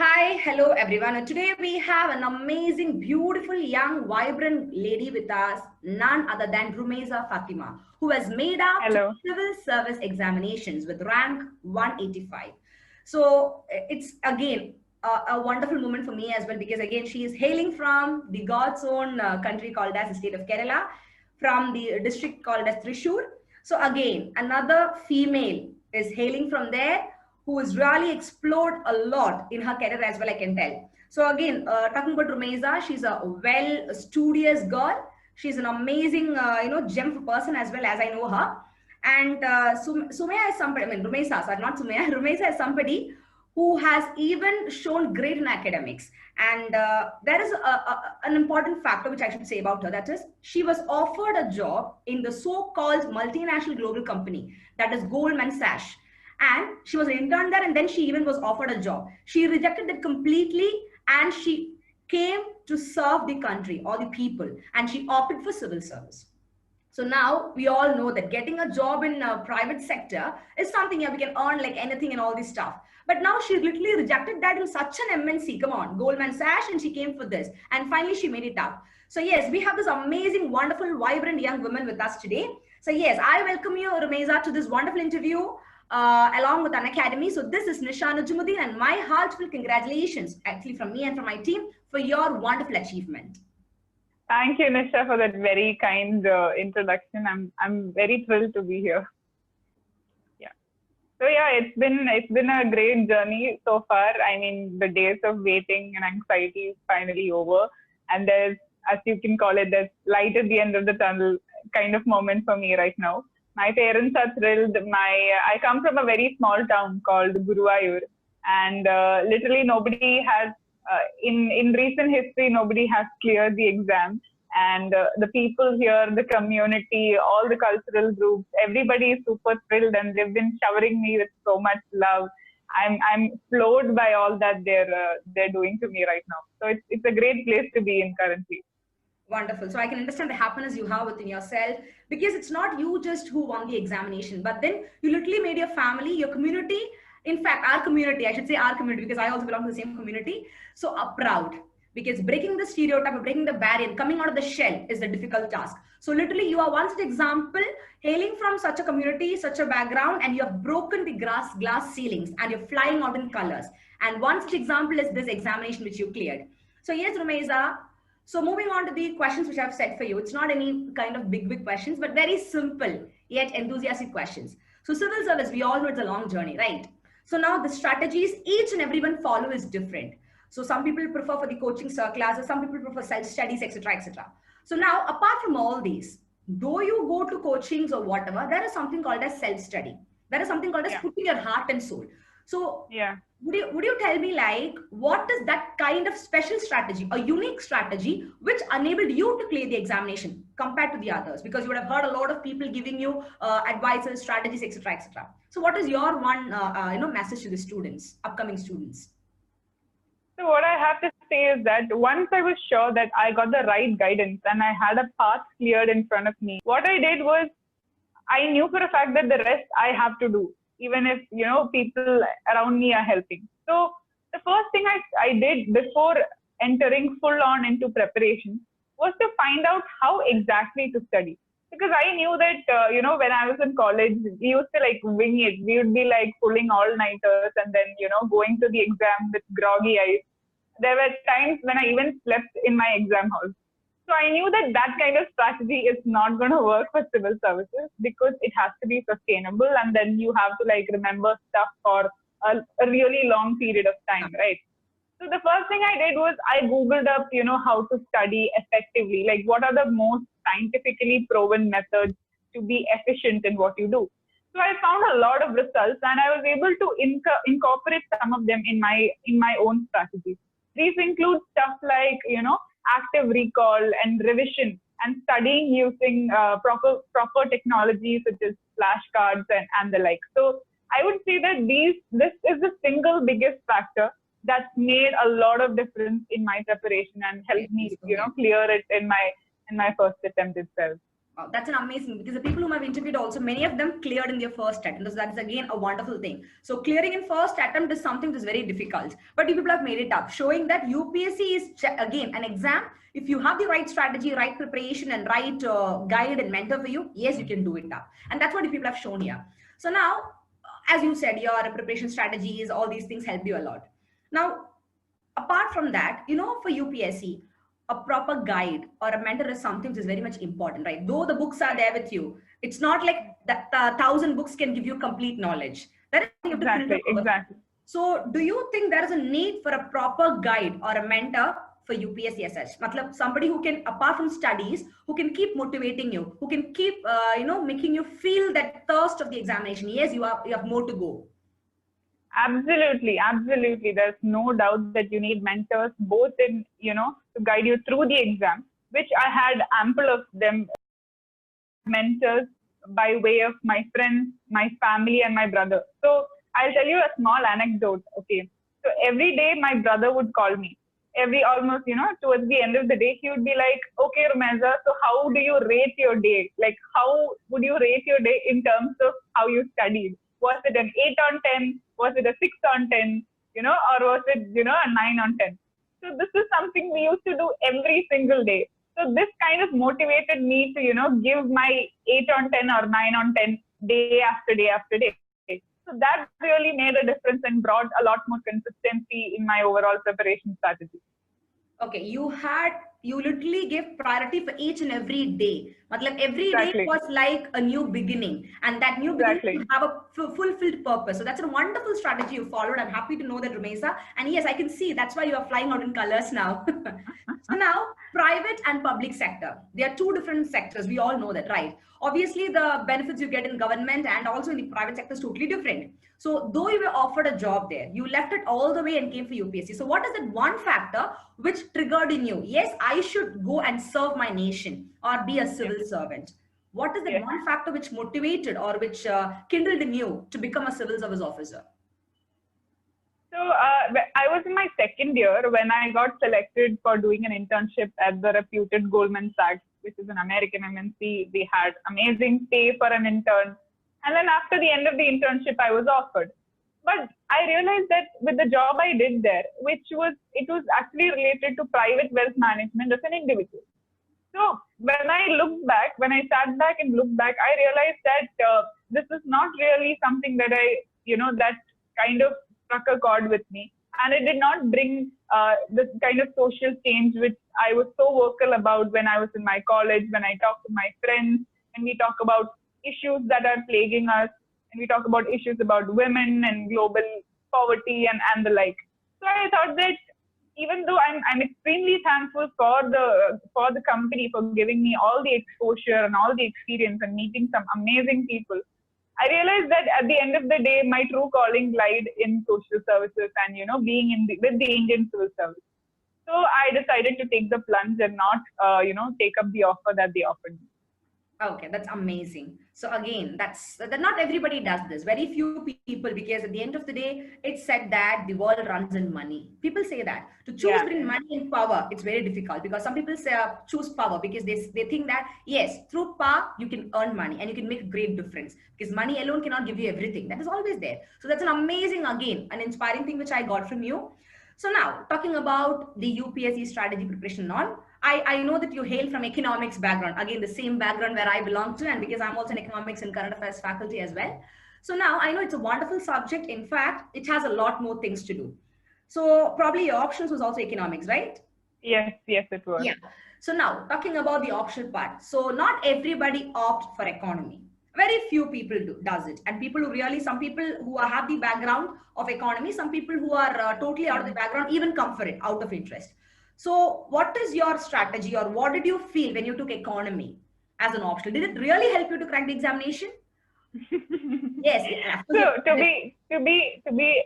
Hi, hello everyone. And today we have an amazing, beautiful, young, vibrant lady with us, none other than Rumaiza Fatima, who has made up to Hello. civil service examinations with rank 185. So it's again a wonderful moment for me as well because again she is hailing from the God's own country called as the state of Kerala, from the district called as Thrissur. So again, another female is hailing from there who has really explored a lot in her career as well, I can tell. So again, talking about Rumaiza, she's a well studious girl. She's an amazing, gem of a person as well as I know her. And Sumaya is somebody, I mean, Rumaiza, sorry, not Sumaya, Rumaiza is somebody who has even shown great in academics. And there is an important factor which I should say about her. That is, she was offered a job in the so-called multinational global company, that is Goldman Sachs, and she was an intern there, and then she even was offered a job. She rejected it completely, and she came to serve the country or the people, and she opted for civil service. So now we all know that getting a job in a private sector is something, yeah, we can earn like anything and all this stuff. But now she literally rejected that in such an MNC. Come on, Goldman Sachs, and she came for this. And finally, she made it up. So yes, we have this amazing, wonderful, vibrant young woman with us today. So yes, I welcome you, Rumaiza, to this wonderful interview along with Unacademy. So this is Nisha Nujumudeen, and my heartfelt congratulations, actually from me and from my team, for your wonderful achievement. Thank you, Nisha, for that very kind introduction. I'm very thrilled to be here. Yeah. So yeah, it's been a great journey so far. I mean, the days of waiting and anxiety is finally over, and there's, as you can call it, there's light at the end of the tunnel kind of moment for me right now. My parents are thrilled. I come from a very small town called Guruvayur, and literally nobody has in recent history, nobody has cleared the exam. And the people here, the community, all the cultural groups, everybody is super thrilled, and they've been showering me with so much love. I'm floored by all that they're doing to me right now. So it's a great place to be in currently. Wonderful. So I can understand the happiness you have within yourself because it's not you just who won the examination, but then you literally made your family, your community, in fact, our community, I should say our community because I also belong to the same community, so are proud. Because breaking the stereotype or breaking the barrier, coming out of the shell is the difficult task. So literally you are one such example, hailing from such a community, such a background, and you have broken the glass ceilings and you're flying out in colors. And one such example is this examination which you cleared. So yes, Rumaiza, so moving on to the questions which I've set for you. It's not any kind of big questions, but very simple yet enthusiastic questions. So civil service, we all know it's a long journey, right? So now the strategies each and everyone follow is different. So some people prefer for the coaching classes, some people prefer self-studies, etc., etc. So now, apart from all these, though you go to coachings or whatever, there is something called as self-study. There is something called as Yeah. putting your heart and soul. So Yeah. would you tell me like what is that kind of special strategy, a unique strategy which enabled you to clear the examination compared to the others? Because you would have heard a lot of people giving you advices, strategies, etc., etc. So what is your one message to the students, upcoming students? So what I have to say is that once I was sure that I got the right guidance and I had a path cleared in front of me, what I did was I knew for a fact that the rest I have to do, even if, people around me are helping. So the first thing I did before entering full on into preparation was to find out how exactly to study. Because I knew that, when I was in college, we used to like wing it. We would be like pulling all nighters and then, going to the exam with groggy eyes. There were times when I even slept in my exam hall. So I knew that that kind of strategy is not going to work for civil services because it has to be sustainable, and then you have to like remember stuff for a really long period of time, right? So the first thing I did was I Googled up, how to study effectively, like what are the most scientifically proven methods to be efficient in what you do. So I found a lot of results, and I was able to incorporate some of them in my own strategies. These include stuff like, active recall and revision, and studying using proper technology such as flashcards and the like. So I would say that this is the single biggest factor that's made a lot of difference in my preparation and helped me, clear it in my first attempt itself. Oh, that's an amazing, because the people whom I've interviewed also, many of them cleared in their first attempt. So that is again a wonderful thing. So clearing in first attempt is something that's very difficult, but you people have made it up, showing that UPSC is again an exam. If you have the right strategy, right preparation, and right guide and mentor for you, yes, you can do it up. And that's what the people have shown here. So now, as you said, your preparation strategies, all these things helped you a lot. Now, apart from that, for UPSC, a proper guide or a mentor is something which is very much important, right? Though the books are there with you, it's not like that 1,000 books can give you complete knowledge. That is something you have to filter out. Exactly. So do you think there is a need for a proper guide or a mentor for UPSC as such? Matlab, somebody who can, apart from studies, who can keep motivating you, who can keep, making you feel that thirst of the examination. Yes, you have more to go. Absolutely. There's no doubt that you need mentors, both in, to guide you through the exam, which I had ample of them, mentors by way of my friends, my family, and my brother. So I'll tell you a small anecdote. Okay. So every day my brother would call me. Almost, towards the end of the day, he would be like, okay, Rumaiza, so how do you rate your day? Like, how would you rate your day in terms of how you studied? Was it an 8 on 10? Was it a 6 on 10? Or was it, a 9 on 10? So this is something we used to do every single day. So this kind of motivated me to, give my 8 on 10 or 9 on 10 day after day after day. So that really made a difference and brought a lot more consistency in my overall preparation strategy. Okay, you literally gave priority for each and every day. Matlab, every day was like a new beginning, and that new beginning have a fulfilled purpose. So that's a wonderful strategy you followed. I'm happy to know that, Rumaiza. And yes, I can see that's why you are flying out in colors now. So now, private and public sector, they are two different sectors. We all know that, right? Obviously, the benefits you get in government and also in the private sector is totally different. So though you were offered a job there, you left it all the way and came for UPSC. So what is that one factor which triggered in you? Yes, I should go and serve my nation or be a civil servant. What is that one factor which motivated or which kindled in you to become a civil service officer? So I was in my second year when I got selected for doing an internship at the reputed Goldman Sachs, which is an American MNC. They had amazing pay for an intern. And then after the end of the internship, I was offered. But I realized that with the job I did there, it was actually related to private wealth management as an individual. So when I sat back and looked back, I realized that this is not really something that that kind of struck a chord with me. And it did not bring this kind of social change, which I was so vocal about when I was in my college, when I talked to my friends, and we talk about issues that are plaguing us, and we talk about issues about women and global poverty and the like. So I thought that even though I'm extremely thankful for the company for giving me all the exposure and all the experience and meeting some amazing people, I realized that at the end of the day, my true calling lied in social services and being with the Indian civil service. So I decided to take the plunge and not take up the offer that they offered me. Okay, that's amazing. So again, that not everybody does this. Very few people, because at the end of the day, it's said that the world runs in money. People say that to choose between money and power, it's very difficult, because some people say choose power because they think that yes, through power you can earn money and you can make a great difference, because money alone cannot give you everything. That is always there. So that's an amazing, again, an inspiring thing which I got from you. So now, talking about the UPSC strategy preparation on, I know that you hail from economics background, again, the same background where I belong to, and because I'm also an economics and current affairs faculty as well. So now I know it's a wonderful subject. In fact, it has a lot more things to do. So probably your options was also economics, right? Yes, it was. Yeah. So now talking about the optional part. So not everybody opt for economy. Very few people does it. And people who really, some people who have the background of economy, some people who are totally out of the background, even come for it out of interest. So what is your strategy, or what did you feel when you took economy as an optional? Did it really help you to crack the examination? Yes. Yeah. So to be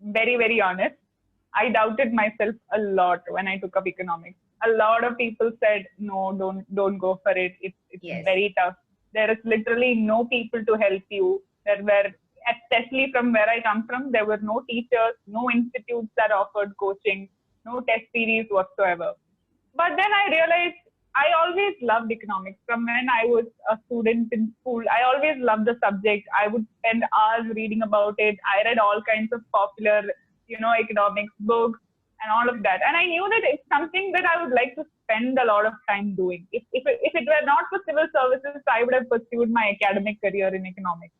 very, very honest, I doubted myself a lot when I took up economics. A lot of people said, no, don't go for it. It's very tough. There is literally no people to help you. There were, especially from where I come from, there were no teachers, no institutes that offered coaching, no test series whatsoever. But then I realized I always loved economics. From when I was a student in school, I always loved the subject. I would spend hours reading about it. I read all kinds of popular, economics books and all of that. And I knew that it's something that I would like to spend a lot of time doing. If it were not for civil services, I would have pursued my academic career in economics.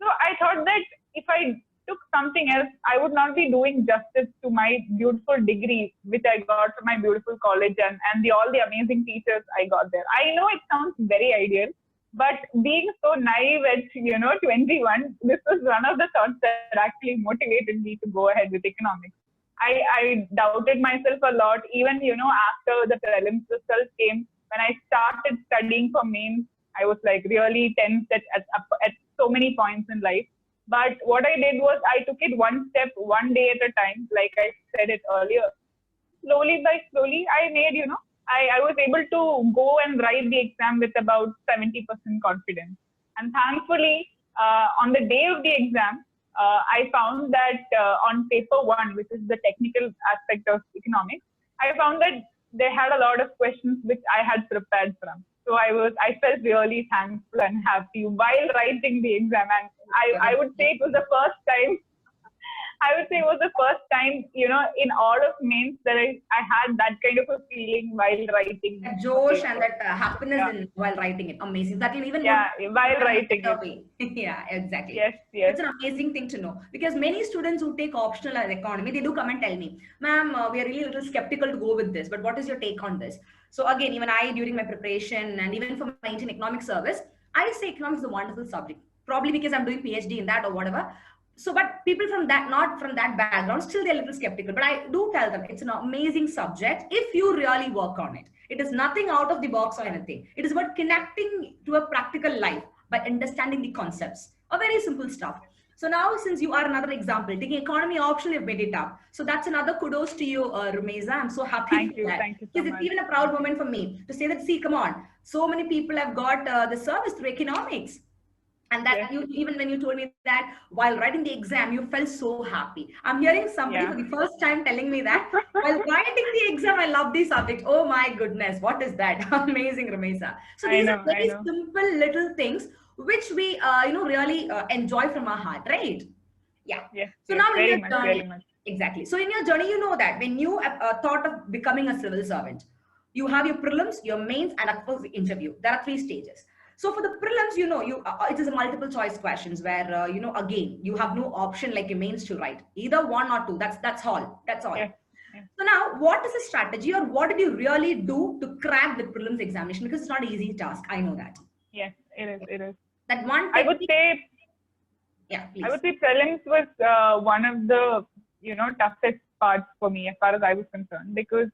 So I thought that if I took something else, I would not be doing justice to my beautiful degree, which I got from my beautiful college and all the amazing teachers I got there. I know it sounds very ideal, but being so naive at 21, this was one of the thoughts that actually motivated me to go ahead with economics. I doubted myself a lot, even after the prelims results came. When I started studying for mains, I was like really tense at so many points in life. But what I did was I took it one step, one day at a time, like I said it earlier. Slowly by slowly, I made, I was able to go and write the exam with about 70% confidence. And thankfully, on the day of the exam, I found that on paper one, which is the technical aspect of economics, I found that they had a lot of questions which I had prepared from. So I felt really thankful and happy while writing the exam. And I would say it was the first time, in all of mains that I had that kind of a feeling while writing. That josh and that happiness while writing it. Amazing. That will even while writing it. Yeah, exactly. Yes. It's an amazing thing to know, because many students who take optional as economy, they do come and tell me, ma'am, we are really a little skeptical to go with this, but what is your take on this? So again, even I, during my preparation and even for my Indian economic service, I say economics is a wonderful subject, probably because I'm doing PhD in that or whatever. So, but people from that, not from that background, still they're a little skeptical. But I do tell them it's an amazing subject if you really work on it. It is nothing out of the box or anything. It is about connecting to a practical life by understanding the concepts, a very simple stuff. So now, since you are another example, taking economy optional, you've made it up. So that's another kudos to you, Rumaiza. I'm so happy for that. Thank you so because much. it's even a proud moment for me to say that, see, come on, so many people have got the service through economics. And that even when you told me that while writing the exam, you felt so happy. I'm hearing somebody for the first time telling me that while writing the exam, I love the subject. Oh my goodness, what is that? Amazing, Rumaiza. So these are very simple little things which we, really enjoy from our heart, right? Yeah. So now in your journey, exactly. So in your journey, you know that when you thought of becoming a civil servant, you have your prelims, your mains, and of course the interview. There are 3 stages. So for the prelims, it is a multiple choice questions where, again, you have no option like your mains to write. Either 1 or 2. That's all. That's all. So now, what is the strategy, or what did you really do to crack the prelims examination? Because it's not an easy task. I know that. Yes, it is. That one. I would say. Yeah, please. I would say prelims was one of the toughest parts for me as far as I was concerned, because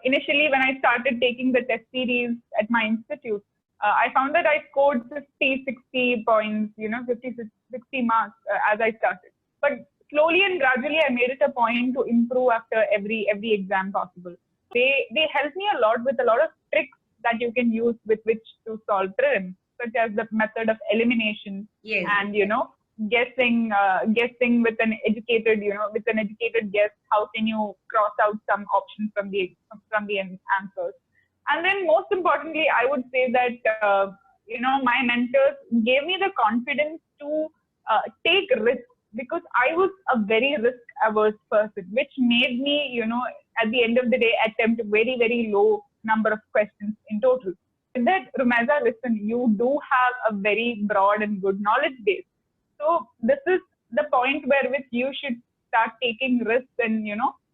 initially when I started taking the test series at my institute, I found that I scored 50, 60 points, 50, 60 marks as I started. But slowly and gradually, I made it a point to improve after every exam possible. They help me a lot with a lot of tricks that you can use with which to solve prelims, such as the method of elimination and guessing with an educated guess. How can you cross out some options from the answers? And then most importantly, I would say that, my mentors gave me the confidence to take risks, because I was a very risk averse person, which made me, at the end of the day, attempt very, very low number of questions in total. With that, Rumaiza, listen, you do have a very broad and good knowledge base. So this is the point where which you should start taking risks and,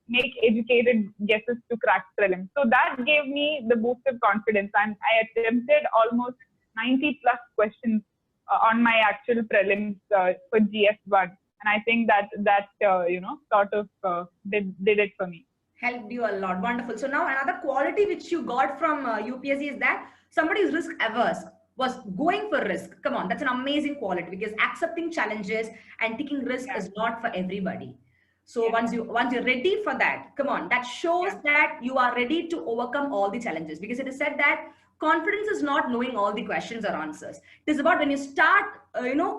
make educated guesses to crack prelims. So that gave me the boost of confidence, and I attempted almost 90 plus questions on my actual prelims for GS1, and I think that sort of did it for me. Helped you a lot. Wonderful. So now another quality which you got from UPSC is that somebody is risk averse, was going for risk. Come on, that's an amazing quality, because accepting challenges and taking risk is not for everybody. So once you're ready for that, come on, that shows that you are ready to overcome all the challenges, because it is said that confidence is not knowing all the questions or answers. It is about when you start,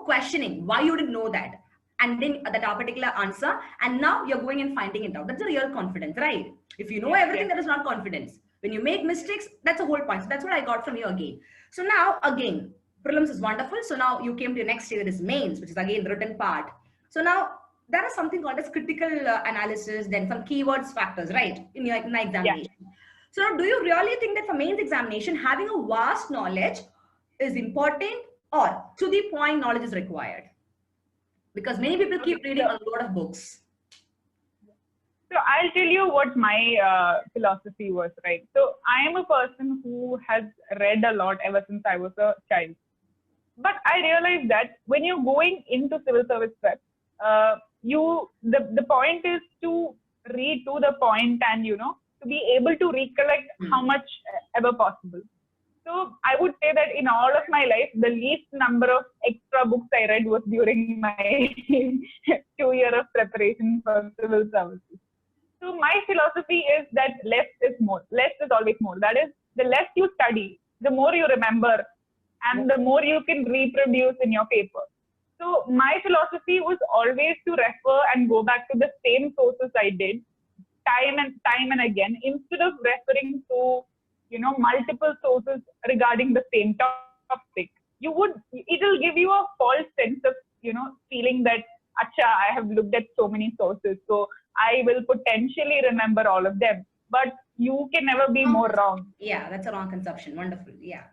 questioning why you didn't know that, and then that particular answer, and now you're going and finding it out. That's a real confidence, right? If you know everything, that is not confidence. When you make mistakes, that's the whole point. So that's what I got from you again. So now again, prelims is wonderful. So now you came to your next stage, that is mains, which is again the written part. So now there is something called as critical analysis, then some keywords factors, right? In the Yeah. examination. So now, do you really think that for mains examination, having a vast knowledge is important, or to the point knowledge is required? Because many people keep reading a lot of books. So I'll tell you what my philosophy was, right? So I am a person who has read a lot ever since I was a child. But I realized that when you're going into civil service prep, the point is to read to the point and, to be able to recollect how much ever possible. So I would say that in all of my life, the least number of extra books I read was during my 2 year of preparation for civil services. So my philosophy is that less is more. Less is always more. That is, the less you study, the more you remember, and the more you can reproduce in your paper. So my philosophy was always to refer and go back to the same sources I did time and again, instead of referring to multiple sources regarding the same topic. It'll give you a false sense of feeling that acha, I have looked at so many sources, so I will potentially remember all of them. But you can never be more wrong. Yeah, that's a wrong conception. Wonderful. Yeah.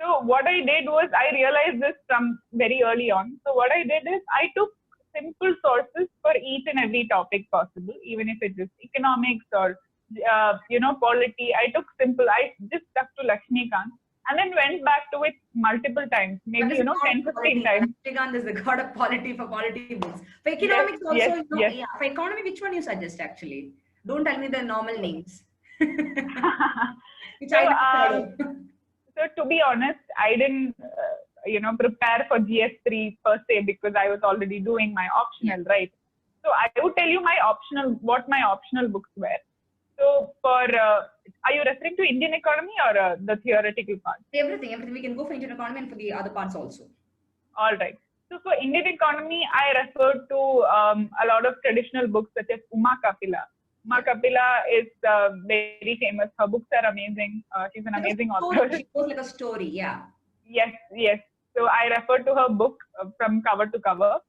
So what I did was, I realized this from very early on. So what I did is, I took simple sources for each and every topic possible, even if it is economics or polity. I took simple. I just stuck to Lakshmikant and then went back to it multiple times, maybe 10, 15 times. Lakshmikant is the god of polity for polity books. For economics also, yeah. For economy, which one you suggest actually? Don't tell me the normal names. Which so to be honest, I didn't prepare for GS3 per se, because I was already doing my optional, right? So I would tell you what my optional books were. So are you referring to Indian economy or the theoretical part? Everything. We can go for Indian economy and for the other parts also. All right. So for Indian economy, I referred to a lot of traditional books such as Uma Kapila. Uma Kapila is very famous. Her books are amazing. She's an amazing author. She goes like a story, yeah. Yes. So I referred to her book from cover to cover.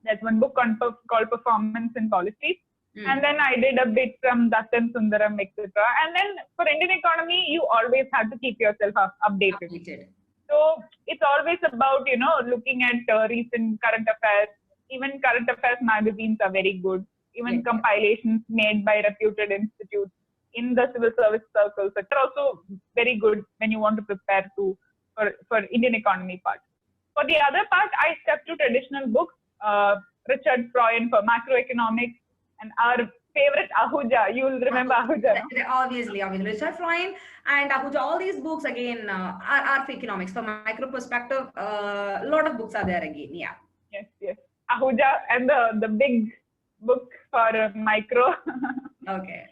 There's one book called Performance in Policy. And then I did a bit from Dattan Sundaram, etc. And then for Indian economy, you always have to keep yourself updated. So it's always about, looking at recent current affairs. Even current affairs magazines are very good. Even compilations made by reputed institutes in the civil service circles are also very good when you want to prepare for Indian economy part. For the other part, I stuck to traditional books, Richard Freund for macroeconomics, and our favorite Ahuja. You'll remember Ahuja, no? Obviously. Richard Freund and Ahuja, all these books again are for economics. From micro perspective, a lot of books are there again. Yeah. Yes. Ahuja and the big book for micro. Okay.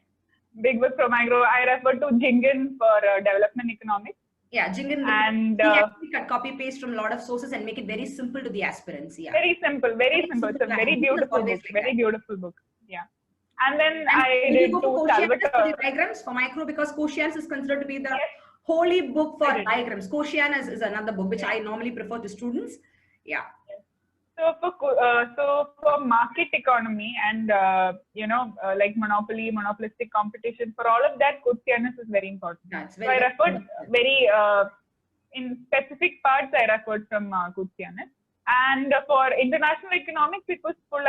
Big book for micro. I refer to Jingen for development economics. Yeah, Jingen. And he actually cut copy paste from a lot of sources and make it very simple to the aspirants. Yeah. Very simple. It's a very beautiful book. Very beautiful book. Yeah. And then I did two Salvatore diagrams for micro, because Quotient is considered to be the holy book for diagrams. Quotient is another book which I normally prefer to students. Yeah. So for market economy and like monopolistic competition, for all of that, Quotient is very important. So I referred very in specific parts. I referred from Quotient. And for international economics, it was full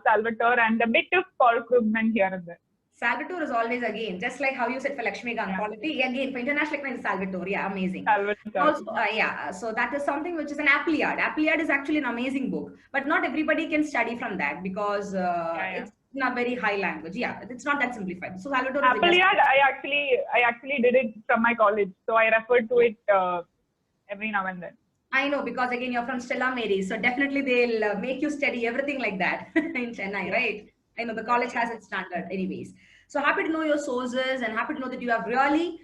Salvatore and a bit of Paul Krugman here and there. Salvatore is always, again, just like how you said for Lakshmikant polity, again, for international economics, Salvatore, amazing. Salvatore. Also, so that is something which is an Appliad. Appliad is actually an amazing book, but not everybody can study from that because it's not very high language. Yeah, it's not that simplified. So Salvatore is Appliad, I actually did it from my college, so I referred to it every now and then. I know, because again, you're from Stella Mary, so definitely they'll make you study everything like that in Chennai, right? I know the college has its standard anyways. So happy to know your sources and happy to know that you have really,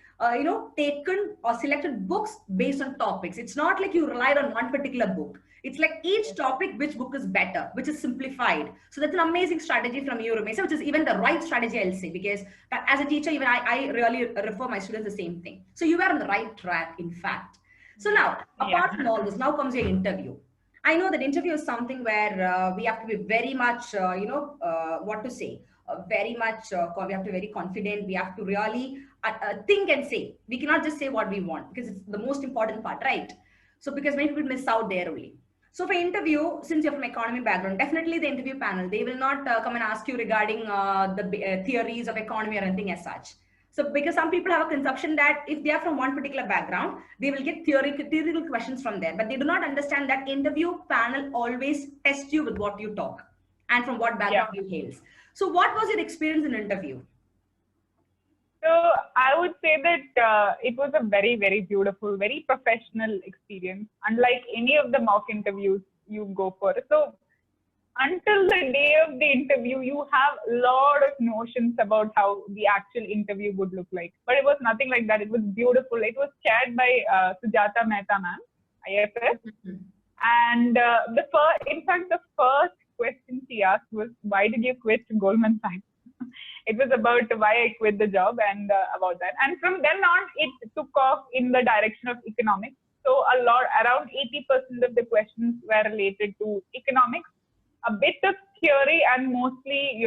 taken or selected books based on topics. It's not like you relied on one particular book. It's like each topic, which book is better, which is simplified. So that's an amazing strategy from you, Rumaiza, which is even the right strategy, I'll say, because as a teacher, even I really refer my students the same thing. So you were on the right track, in fact. So now, apart from all this, now comes your interview. I know that interview is something where we have to be very much, what to say, very much, we have to be very confident. We have to really think and say. We cannot just say what we want because it's the most important part, right? So because many people miss out there only. So for interview, since you're from economy background, definitely the interview panel, they will not come and ask you regarding the theories of economy or anything as such. So because some people have a conception that if they are from one particular background, they will get theoretical questions from there, but they do not understand that interview panel always tests you with what you talk and from what background you hails. So what was your experience in interview? So I would say that it was a very, very beautiful, very professional experience, unlike any of the mock interviews you go for. So until the day of the interview, you have a lot of notions about how the actual interview would look like. But it was nothing like that. It was beautiful. It was chaired by Sujata Mehta ma'am, IFS. And in fact, the first question she asked was, why did you quit Goldman Sachs? It was about why I quit the job and about that. And from then on, it took off in the direction of economics. So around 80% of the questions were related to economics, a bit of theory, and mostly,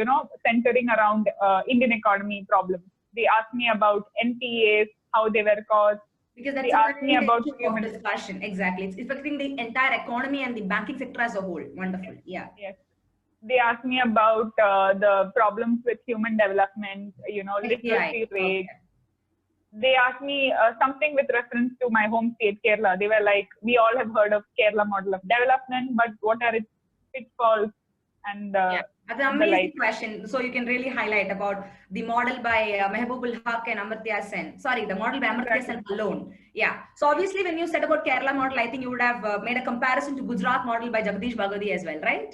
centering around Indian economy problems. They asked me about NPAs, how they were caused. Because that's a discussion. Exactly. It's affecting the entire economy and the banking sector as a whole. Wonderful. Yeah. Yes. They asked me about the problems with human development, literacy rate. Okay. They asked me something with reference to my home state, Kerala. They were like, we all have heard of Kerala model of development, but what are its pitfalls? And that's an amazing question. So you can really highlight about the model by Mehboob Haq and Amartya Sen. Sorry, the model by Amartya Sen alone. Yeah. So obviously, when you said about Kerala model, I think you would have made a comparison to Gujarat model by Jagdish Bhagwati as well, right?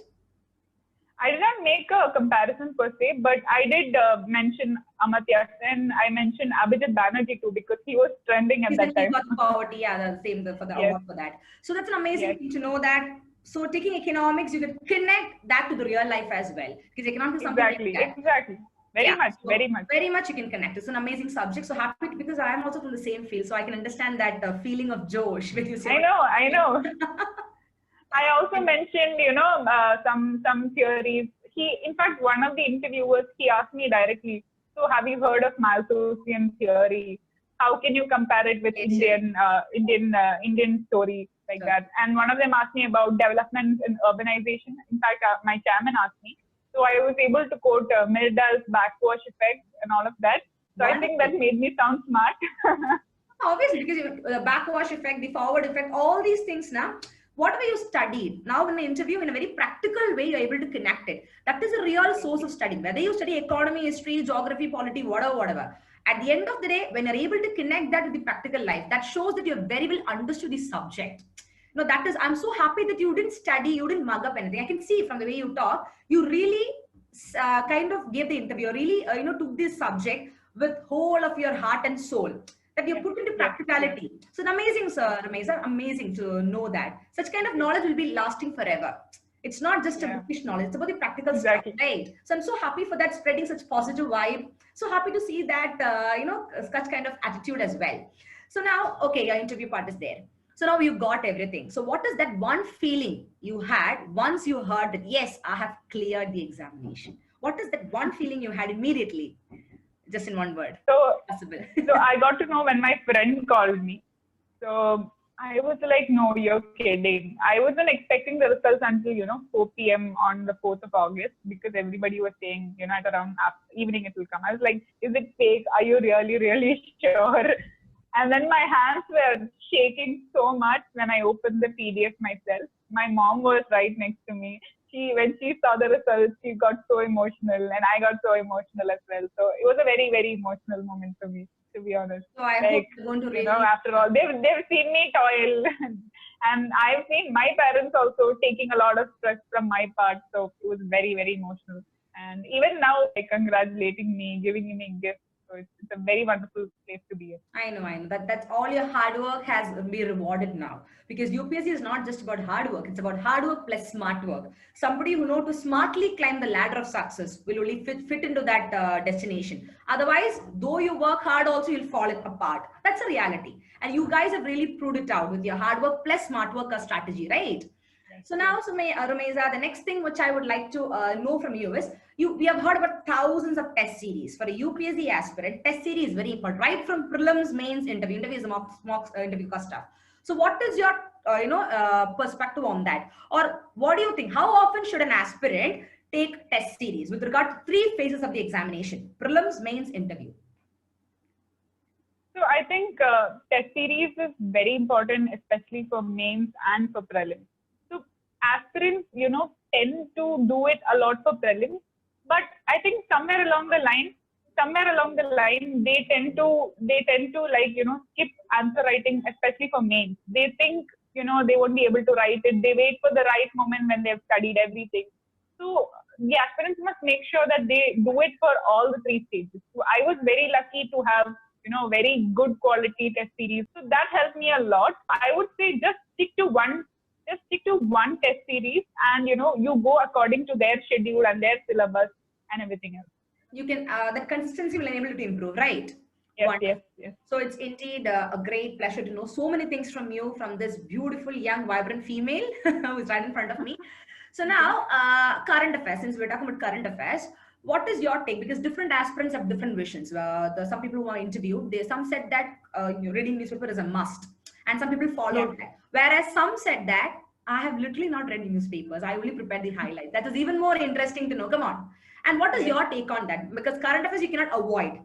I did not make a comparison per se, but I did mention Amartya Sen. I mentioned Abhijit Banerjee too because he was trending at that time. He got the poverty, the same for the award for that. So that's an amazing thing to know that. So taking economics, you can connect that to the real life as well because economics is something exactly. Very much you can connect. It's an amazing subject. So happy because I am also from the same field, so I can understand that feeling of Josh with you. I know. I also mentioned, some theories. In fact, one of the interviewers, he asked me directly, so have you heard of Malthusian theory? How can you compare it with Indian story like that? And one of them asked me about development and urbanization. In fact, my chairman asked me. So I was able to quote Myrdal's backwash effect and all of that. So I think that made me sound smart. Obviously, because the backwash effect, the forward effect, all these things now, whatever you studied, now in the interview, in a very practical way, you're able to connect it. That is a real source of study. Whether you study economy, history, geography, polity, whatever. At the end of the day, when you're able to connect that with the practical life, that shows that you've very well understood the subject. That is, I'm so happy that you didn't study, you didn't mug up anything. I can see from the way you talk, you really kind of gave the interview, really, took this subject with whole of your heart and soul. That you put into practicality. So amazing, sir, Rumaiza, amazing to know that. Such kind of knowledge will be lasting forever. It's not just a bookish knowledge, it's about the practical stuff, right? So I'm so happy for that, spreading such positive vibe. So happy to see that, such kind of attitude as well. So now, okay, your interview part is there. So now you got everything. So what is that one feeling you had once you heard that, yes, I have cleared the examination? What is that one feeling you had immediately? Just in one word. So I got to know when my friend called me. So I was like, no, you're kidding. I wasn't expecting the results until, 4 p.m. on the 4th of August because everybody was saying, at around evening it will come. I was like, is it fake? Are you really, really sure? And then my hands were shaking so much when I opened the PDF myself. My mom was right next to me. When she saw the results, she got so emotional and I got so emotional as well. So it was a very, very emotional moment for me, to be honest. So I hope you're going to really... after all, they've seen me toil and I've seen my parents also taking a lot of stress from my part. So it was very, very emotional. And even now, they're congratulating me, giving me gifts. So it's a very wonderful place to be in. I know. That's all your hard work has been rewarded now. Because UPSC is not just about hard work, it's about hard work plus smart work. Somebody who knows to smartly climb the ladder of success will only fit into that destination. Otherwise, though you work hard, also you'll fall apart. That's a reality. And you guys have really proved it out with your hard work plus smart work strategy, right? So now, Rumaiza, the next thing which I would like to know from you is, we have heard about thousands of test series. For a UPSC aspirant, test series is very important, right from prelims, mains, interviews, mock interview stuff. So what is your perspective on that? Or what do you think? How often should an aspirant take test series with regard to 3 phases of the examination: prelims, mains, interview? So I think test series is very important, especially for mains and for prelims. So aspirants, tend to do it a lot for prelims, but I think somewhere along the line, they tend to skip answer writing, especially for mains. They think, they won't be able to write it. They wait for the right moment when they've studied everything. So the aspirants must make sure that they do it for all the 3 stages. So I was very lucky to have, very good quality test series. So that helped me a lot. I would say just stick to one test series, and, you go according to their schedule and their syllabus and everything else. You can, that consistency will enable you to improve, right? Yes. So it's indeed a great pleasure to know so many things from you, from this beautiful, young, vibrant female who is right in front of me. So now, current affairs, since we're talking about current affairs, what is your take? Because different aspirants have different visions. Some people who are interviewed, some said that reading newspaper is a must, and some people followed that. Whereas some said that I have literally not read newspapers. I only prepared the highlights. That is even more interesting to know. Come on. And what is your take on that? Because current affairs you cannot avoid.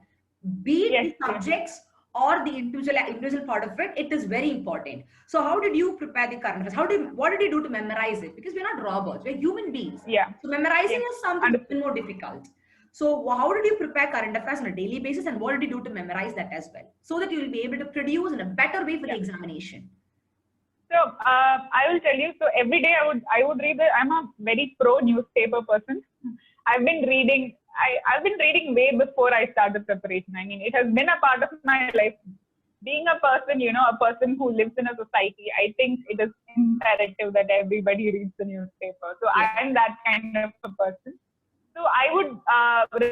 Be it the subjects or the individual part of it, it is very important. So how did you prepare the current affairs? What did you do to memorize it? Because we're not robots, we're human beings. Yeah. So memorizing is something more difficult. So how did you prepare current affairs on a daily basis, and what did you do to memorize that as well, so that you will be able to produce in a better way for the examination? So I will tell you. So every day I would read. I'm a very pro newspaper person. I've been reading way before I started preparation. I mean, it has been a part of my life. Being a person who lives in a society, I think it is imperative that everybody reads the newspaper. So I am that kind of a person. So I would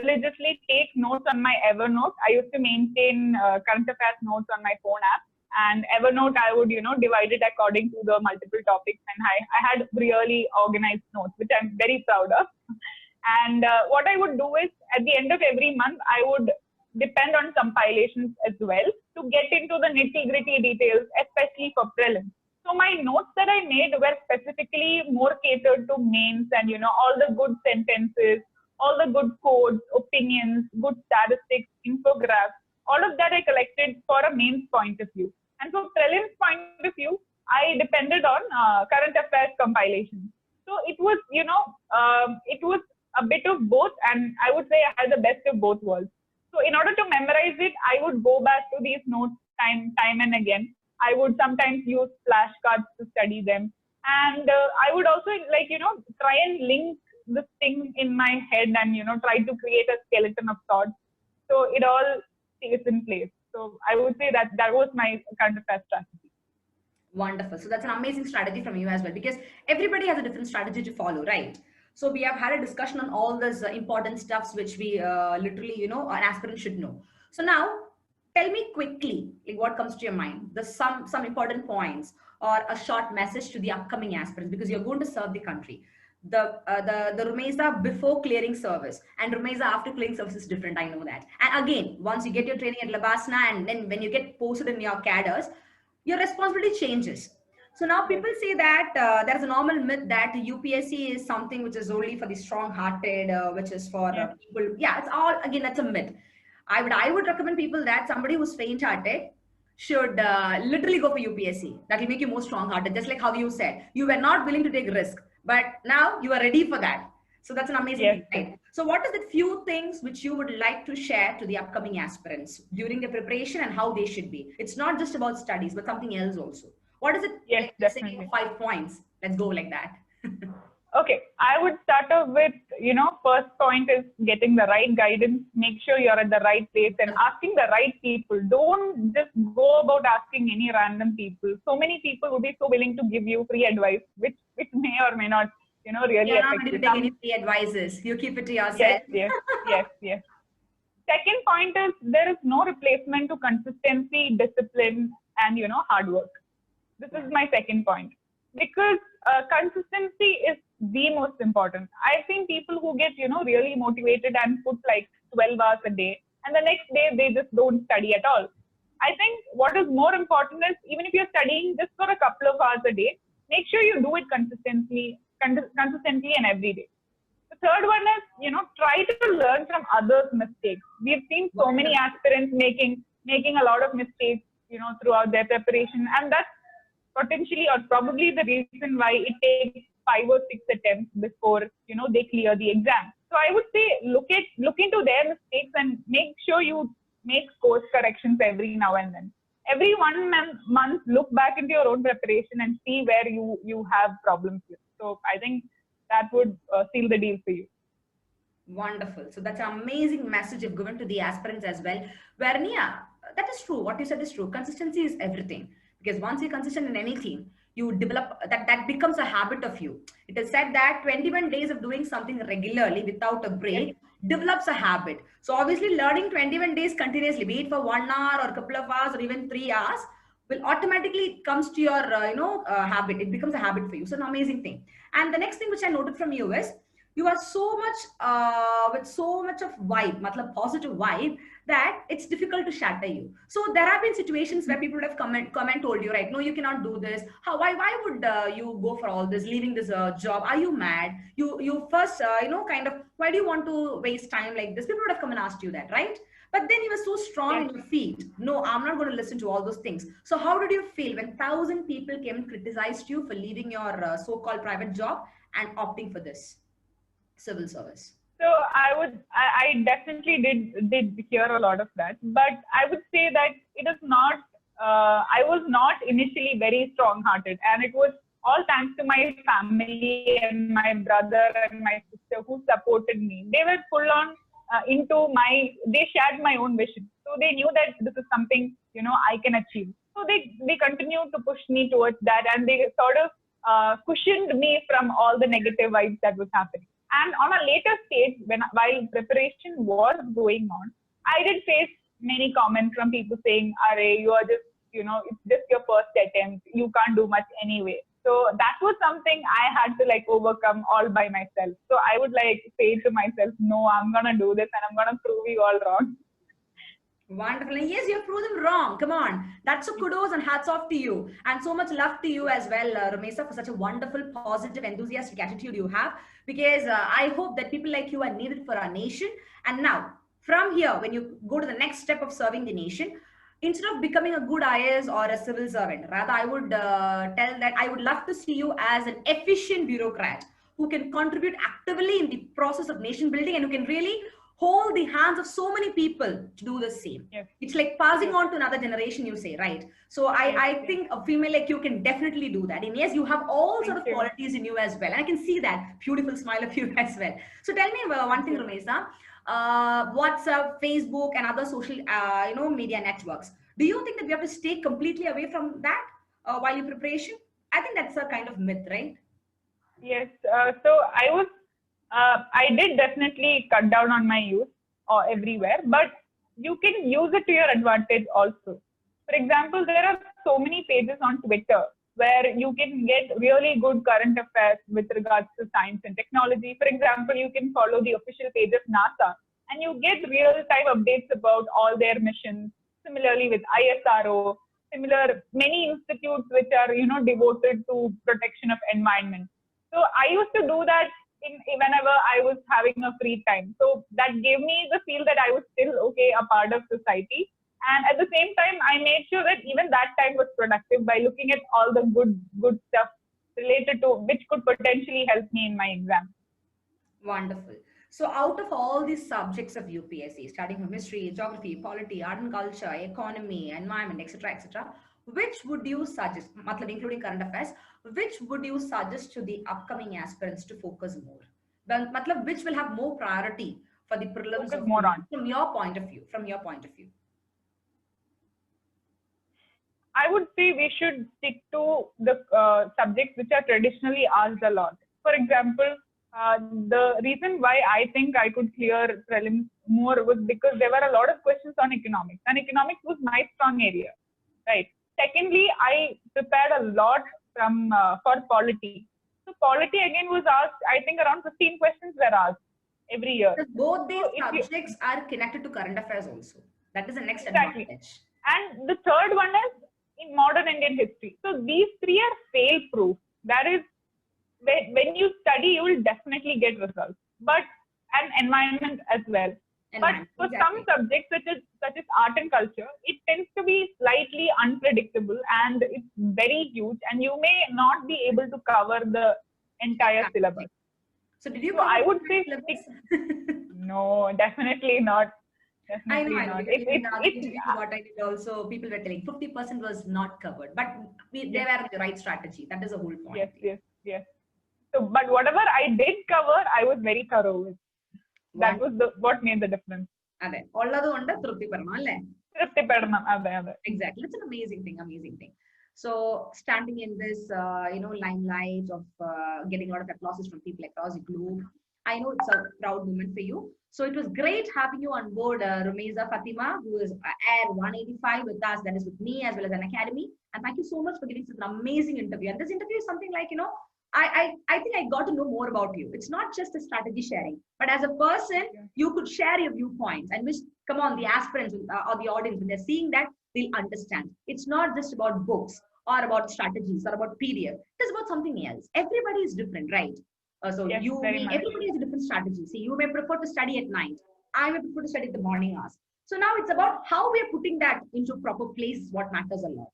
religiously take notes on my Evernote. I used to maintain current affairs notes on my phone app. And Evernote, I would, divide it according to the multiple topics. And I had really organized notes, which I'm very proud of. And what I would do is, at the end of every month, I would depend on compilations as well to get into the nitty-gritty details, especially for prelims. So my notes that I made were specifically more catered to mains, and, all the good sentences, all the good quotes, opinions, good statistics, infographics, all of that I collected for a mains point of view. And for prelims point of view, I depended on current affairs compilations. So it was, it was a bit of both, and I would say I had the best of both worlds. So in order to memorize it, I would go back to these notes time and again. I would sometimes use flashcards to study them. And I would also try and link this thing in my head and, try to create a skeleton of thoughts. So it all stays in place. So I would say that was my current affairs strategy. Wonderful. So that's an amazing strategy from you as well, because everybody has a different strategy to follow, right? So we have had a discussion on all these important stuffs which we literally, an aspirant should know. So now tell me quickly, like, what comes to your mind? Some important points or a short message to the upcoming aspirants, because you're going to serve the country. The Rumaiza before clearing service and Rumaiza after clearing service is different. I know that. And again, once you get your training at Labasna, and then when you get posted in your cadres, your responsibility changes. So now people say that there's a normal myth that UPSC is something which is only for the strong-hearted, which is for people. Yeah, it's all, again, that's a myth. I would recommend people that somebody who's faint-hearted should literally go for UPSC. That will make you more strong-hearted. Just like how you said, you were not willing to take risk, but now you are ready for that. So that's an amazing thing. Right? So what is the few things which you would like to share to the upcoming aspirants during the preparation and how they should be? It's not just about studies, but something else also. What is it? Yes, like, definitely. 5 points. Let's go like that. Okay, I would start off with first point is getting the right guidance. Make sure you're at the right place and asking the right people. Don't just go about asking any random people. So many people will be so willing to give you free advice, which may or may not, really You're not affect ready you. to take any free advices. You keep it to yourself. Yes, yes, yes, yes. Second point is there is no replacement to consistency, discipline, and hard work. This is my second point, because consistency is the most important. I've seen people who get really motivated and put like 12 hours a day, and the next day they just don't study at all. I think what is more important is, even if you're studying just for a couple of hours a day, make sure you do it consistently and every day. The third one is, try to learn from others' mistakes. We've seen so many aspirants making a lot of mistakes, throughout their preparation, and that's potentially or probably the reason why it takes 5 or 6 attempts before they clear the exam. So I would say look into their mistakes and make sure you make course corrections every now and then. Every 1 month, look back into your own preparation and see where you have problems with. So I think that would seal the deal for you. Wonderful. So that's an amazing message you've given to the aspirants as well. Where, Nia, that is true. What you said is true. Consistency is everything. Because once you're consistent in anything, you develop that becomes a habit of you. It is said that 21 days of doing something regularly without a break develops a habit. So obviously learning 21 days continuously, be it for 1 hour or a couple of hours or even 3 hours, will automatically comes to your habit. It becomes a habit for you. So an amazing thing. And the next thing which I noted from you is you are so much with so much of vibe, matlab positive vibe, that it's difficult to shatter you. So there have been situations where people have come and told you, right, no, you cannot do this. Why would you go for all this, leaving this job? Are you mad? You first, kind of, why do you want to waste time like this? People would have come and asked you that, right? But then you were so strong in your feet. No, I'm not going to listen to all those things. So how did you feel when 1,000 people came and criticized you for leaving your so-called private job and opting for this civil service? So I definitely did hear a lot of that, but I would say that it is not. I was not initially very strong-hearted, and it was all thanks to my family and my brother and my sister who supported me. They were full on they shared my own vision, so they knew that this is something I can achieve. So they continued to push me towards that, and they sort of cushioned me from all the negative vibes that was happening. And on a later stage, while preparation was going on, I did face many comments from people saying, "Are you are just it's just your first attempt. You can't do much anyway." So that was something I had to overcome all by myself. So I would say to myself, "No, I'm gonna do this, and I'm gonna prove you all wrong." Wonderful. And yes, you've proven them wrong. Come on. That's a kudos and hats off to you. And so much love to you as well, Rumaiza, for such a wonderful, positive, enthusiastic attitude you have. Because I hope that people like you are needed for our nation. And now, from here, when you go to the next step of serving the nation, instead of becoming a good IAS or a civil servant, rather, I would tell that I would love to see you as an efficient bureaucrat who can contribute actively in the process of nation building and who can really hold the hands of so many people to do the same. Yes. It's like passing on to another generation, you say, right? So I think a female like you can definitely do that. And yes, you have all sort of qualities in you as well. And I can see that beautiful smile of you as well. So tell me one thing, Rumaiza. WhatsApp, Facebook, and other social, media networks. Do you think that we have to stay completely away from that while in preparation? I think that's a kind of myth, right? Yes. So I did definitely cut down on my use everywhere, but you can use it to your advantage also. For example, there are so many pages on Twitter where you can get really good current affairs with regards to science and technology. For example, you can follow the official page of NASA and you get real-time updates about all their missions. Similarly with ISRO, many institutes which are devoted to protection of environment. So I used to do that whenever I was having a free time. So that gave me the feel that I was still a part of society. And at the same time, I made sure that even that time was productive by looking at all the good stuff related to which could potentially help me in my exam. Wonderful. So out of all these subjects of UPSC, starting from history, geography, polity, art and culture, economy, environment, etc., which would you suggest, including current affairs, which would you suggest to the upcoming aspirants to focus more? which will have more priority for the prelims Focus of more on. from your point of view? From your point of view. I would say we should stick to the subjects which are traditionally asked a lot. For example, the reason why I think I could clear prelims more was because there were a lot of questions on economics, and economics was my strong area, right? Secondly, I prepared a lot from for polity. So polity again was asked. I think around 15 questions were asked every year. Because both these So subjects are connected to current affairs also. That is the next exactly. advantage. And the third one is in modern Indian history. So these three are fail proof. That is, when you study, you will definitely get results. But and environment as well. But for some subjects such as art and culture, it tends to be slightly unpredictable and it's very huge, and you may not be able to cover the entire syllabus. So did you? So I would say no, definitely not. Definitely I know. not. What I did also, people were telling 50% was not covered, but they were the right strategy. That is the whole point. Yes. So, but whatever I did cover, I was very thorough with. That was what made the difference. Exactly. It's an amazing thing. So standing in this, limelight of getting a lot of applauses from people across the globe, I know it's a proud moment for you. So it was great having you on board, Rumaiza Fatima, who is Air 185 with us, that is with me as well as Unacademy. And thank you so much for giving such an amazing interview. And this interview is something like, I think I got to know more about you. It's not just a strategy sharing, but as a person, you could share your viewpoints and which, come on, the aspirants or the audience, when they're seeing that, they'll understand. It's not just about books or about strategies or about PDF. It's about something else. Everybody is different, right? Everybody has a different strategy. See, you may prefer to study at night. I may prefer to study at the morning hours. So now it's about how we are putting that into proper place, what matters a lot.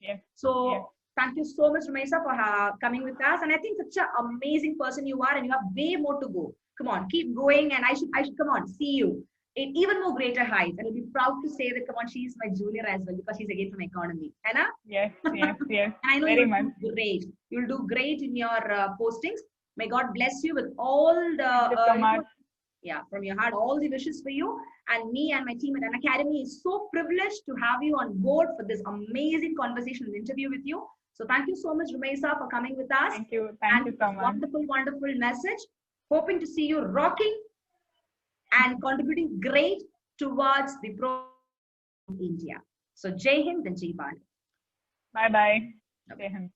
Thank you so much, Rumaiza, for coming with us. And I think such an amazing person you are, and you have way more to go. Come on, keep going, and I should come on, see you in even more greater heights. And I'll be proud to say that, come on, she's my junior as well because she's again from economy. Anna? Yes. And I know very much. Great. You'll do great in your postings. May God bless you with all the Thank you so much. From your heart, all the wishes for you. And me and my team at Unacademy is so privileged to have you on board for this amazing conversation and interview with you. So thank you so much, Rumaiza, for coming with us. Thank you so much. Wonderful message. Hoping to see you rocking and contributing great towards the pro in India. So Jai Hind and Jai Bharat. Bye. Jai Hind.